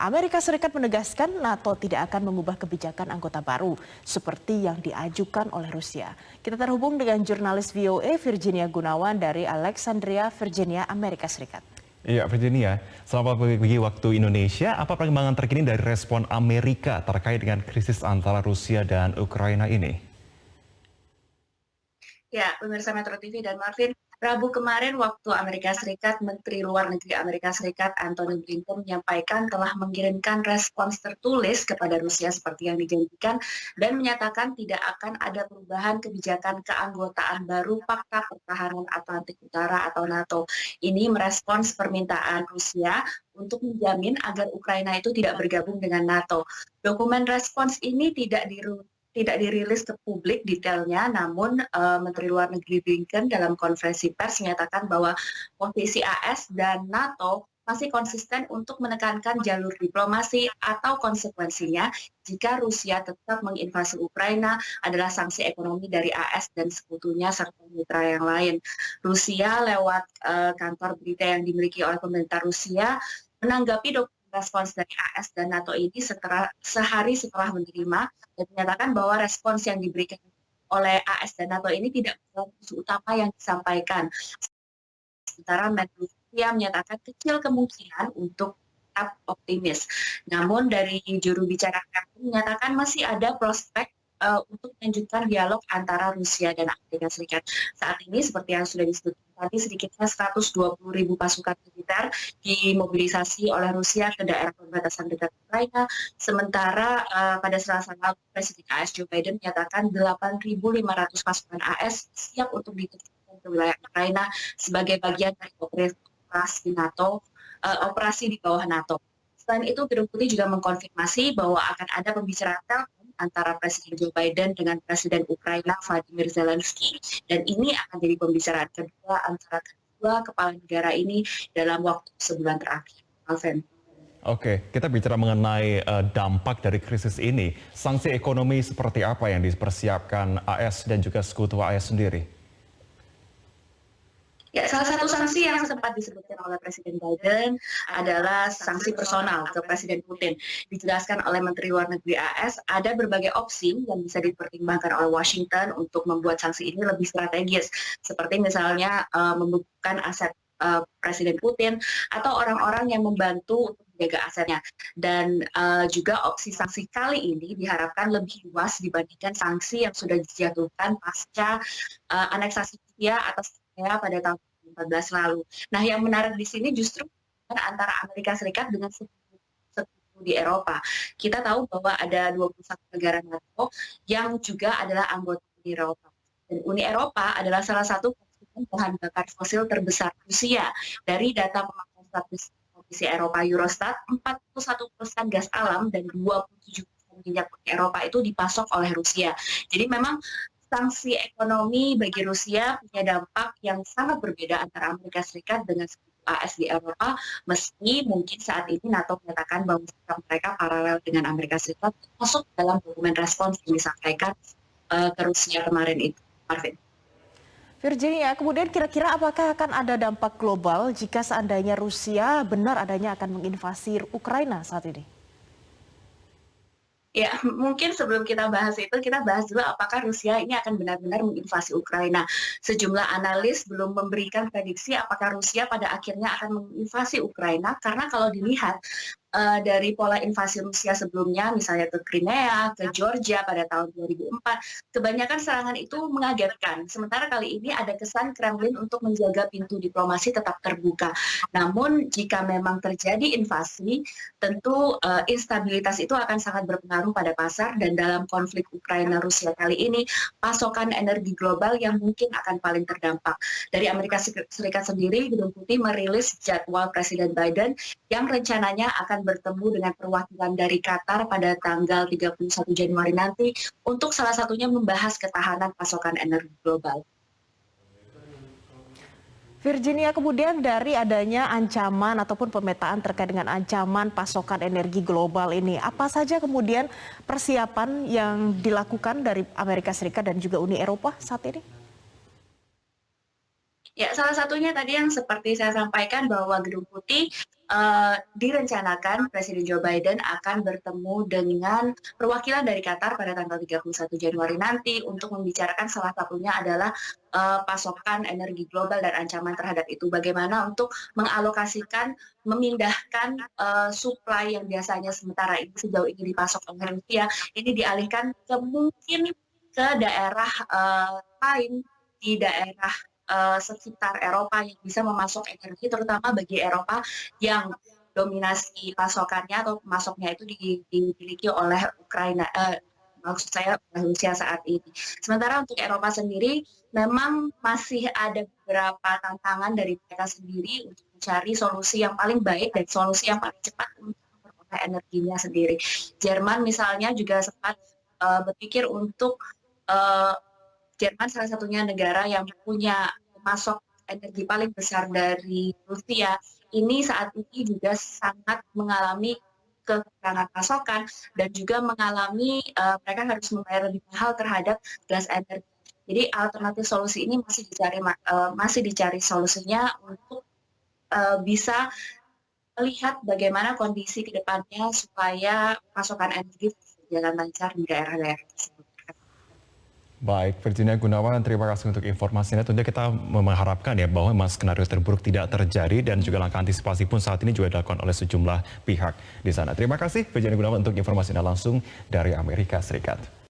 Amerika Serikat menegaskan NATO tidak akan mengubah kebijakan anggota baru seperti yang diajukan oleh Rusia. Kita terhubung dengan jurnalis VOA Virginia Gunawan dari Alexandria, Virginia, Amerika Serikat. Iya, Virginia. Selamat pagi waktu Indonesia. Apa perkembangan terkini dari respon Amerika terkait dengan krisis antara Rusia dan Ukraina ini? Ya, pemirsa Metro TV dan Marvin, Rabu kemarin waktu Amerika Serikat, Menteri Luar Negeri Amerika Serikat Antony Blinken menyampaikan telah mengirimkan respons tertulis kepada Rusia seperti yang dijanjikan dan menyatakan tidak akan ada perubahan kebijakan keanggotaan baru Pakta Pertahanan Atlantik Utara atau NATO. Ini merespons permintaan Rusia untuk menjamin agar Ukraina itu tidak bergabung dengan NATO. Dokumen respons ini tidak dirilis ke publik detailnya, namun Menteri Luar Negeri Blinken dalam konferensi pers menyatakan bahwa posisi AS dan NATO masih konsisten untuk menekankan jalur diplomasi atau konsekuensinya jika Rusia tetap menginvasi Ukraina adalah sanksi ekonomi dari AS dan sekutunya serta mitra yang lain. Rusia lewat kantor berita yang dimiliki oleh pemerintah Rusia menanggapi respons dari AS dan NATO ini sehari setelah menerima dan menyatakan bahwa respons yang diberikan oleh AS dan NATO ini tidak menjawab isu utama yang disampaikan. Sementara Menlu Rusia menyatakan kecil kemungkinan untuk tetap optimis. Namun dari juru bicara Kremlin menyatakan masih ada prospek untuk melanjutkan dialog antara Rusia dan Amerika Serikat. Saat ini seperti yang sudah disebutkan tadi, sedikitnya 120.000 pasukan militer dimobilisasi oleh Rusia ke daerah perbatasan dekat Ukraina. Sementara pada Selasa lalu Presiden AS Joe Biden menyatakan 8.500 pasukan AS siap untuk diterjunkan ke wilayah Ukraina sebagai bagian dari operasi NATO, operasi di bawah NATO. Selain itu, Gedung Putih juga mengkonfirmasi bahwa akan ada pembicaraan telepon antara Presiden Joe Biden dengan Presiden Ukraina Vladimir Zelensky. Dan ini akan jadi pembicaraan kedua antara kedua kepala negara ini dalam waktu sebulan terakhir. Alvin. Oke, kita bicara mengenai dampak dari krisis ini. Sanksi ekonomi seperti apa yang dipersiapkan AS dan juga sekutu AS sendiri? Ya, salah satu sanksi yang sempat disebutkan oleh Presiden Biden adalah sanksi personal ke Presiden Putin. Dijelaskan oleh Menteri Luar Negeri AS, ada berbagai opsi yang bisa dipertimbangkan oleh Washington untuk membuat sanksi ini lebih strategis. Seperti misalnya membekukan aset Presiden Putin atau orang-orang yang membantu untuk menjaga asetnya. Dan juga opsi sanksi kali ini diharapkan lebih luas dibandingkan sanksi yang sudah dijatuhkan pasca aneksasi Rusia atas pada tahun 2014 lalu. Nah, yang menarik di sini justru antara Amerika Serikat dengan sekutu di Eropa. Kita tahu bahwa ada 21 negara NATO yang juga adalah anggota Uni Eropa. Dan Uni Eropa adalah salah satu konsumen bahan bakar fosil terbesar Rusia. Dari data pemakaian status Komisi Eropa Eurostat, 41% gas alam dan 27% minyak Eropa itu dipasok oleh Rusia. Jadi memang sanksi ekonomi bagi Rusia punya dampak yang sangat berbeda antara Amerika Serikat dengan AS di Eropa, meski mungkin saat ini NATO menyatakan bahwa sikap mereka paralel dengan Amerika Serikat, masuk dalam dokumen respons yang disampaikan ke Rusia kemarin itu. Marvin. Virginia, kemudian kira-kira apakah akan ada dampak global jika seandainya Rusia benar adanya akan menginvasi Ukraina saat ini? Ya, mungkin sebelum kita bahas itu, kita bahas dulu apakah Rusia ini akan benar-benar menginvasi Ukraina. Sejumlah analis belum memberikan prediksi apakah Rusia pada akhirnya akan menginvasi Ukraina, karena kalau dilihat dari pola invasi Rusia sebelumnya, misalnya ke Crimea, ke Georgia pada tahun 2004, kebanyakan serangan itu mengagetkan. Sementara kali ini ada kesan Kremlin untuk menjaga pintu diplomasi tetap terbuka. Namun jika memang terjadi invasi, tentu instabilitas itu akan sangat berpengaruh pada pasar, dan dalam konflik Ukraina-Rusia kali ini, pasokan energi global yang mungkin akan paling terdampak. Dari Amerika Serikat sendiri, Gedung Putih merilis jadwal Presiden Biden yang rencananya akan bertemu dengan perwakilan dari Qatar pada tanggal 31 Januari nanti untuk salah satunya membahas ketahanan pasokan energi global. Virginia, kemudian dari adanya ancaman ataupun pemetaan terkait dengan ancaman pasokan energi global ini, apa saja kemudian persiapan yang dilakukan dari Amerika Serikat dan juga Uni Eropa saat ini? Ya, salah satunya tadi yang seperti saya sampaikan bahwa Gedung Putih direncanakan Presiden Joe Biden akan bertemu dengan perwakilan dari Qatar pada tanggal 31 Januari nanti untuk membicarakan salah satunya adalah pasokan energi global dan ancaman terhadap itu. Bagaimana untuk mengalokasikan, memindahkan supply yang biasanya sementara ini sejauh ini dipasok oleh Rusia, ini dialihkan ke mungkin ke daerah lain di daerah sekitar Eropa yang bisa memasok energi, terutama bagi Eropa yang dominasi pasokannya atau pemasoknya itu dimiliki oleh Ukraina, maksud saya oleh Rusia saat ini. Sementara untuk Eropa sendiri, memang masih ada beberapa tantangan dari mereka sendiri untuk mencari solusi yang paling baik dan solusi yang paling cepat untuk memperoleh energinya sendiri. Jerman misalnya juga sempat berpikir untuk Jerman salah satunya negara yang punya pemasok energi paling besar dari Rusia, ini saat ini juga sangat mengalami kekurangan pasokan dan juga mengalami mereka harus membayar lebih mahal terhadap gas energi. Jadi alternatif solusi ini masih dicari solusinya untuk bisa melihat bagaimana kondisi ke depannya supaya pasokan energi berjalan lancar di daerah-daerah tersebut. Baik, Virginia Gunawan, terima kasih untuk informasinya. Tentunya kita mengharapkan ya bahwa memang skenario terburuk tidak terjadi dan juga langkah antisipasi pun saat ini juga dilakukan oleh sejumlah pihak di sana. Terima kasih Virginia Gunawan untuk informasinya langsung dari Amerika Serikat.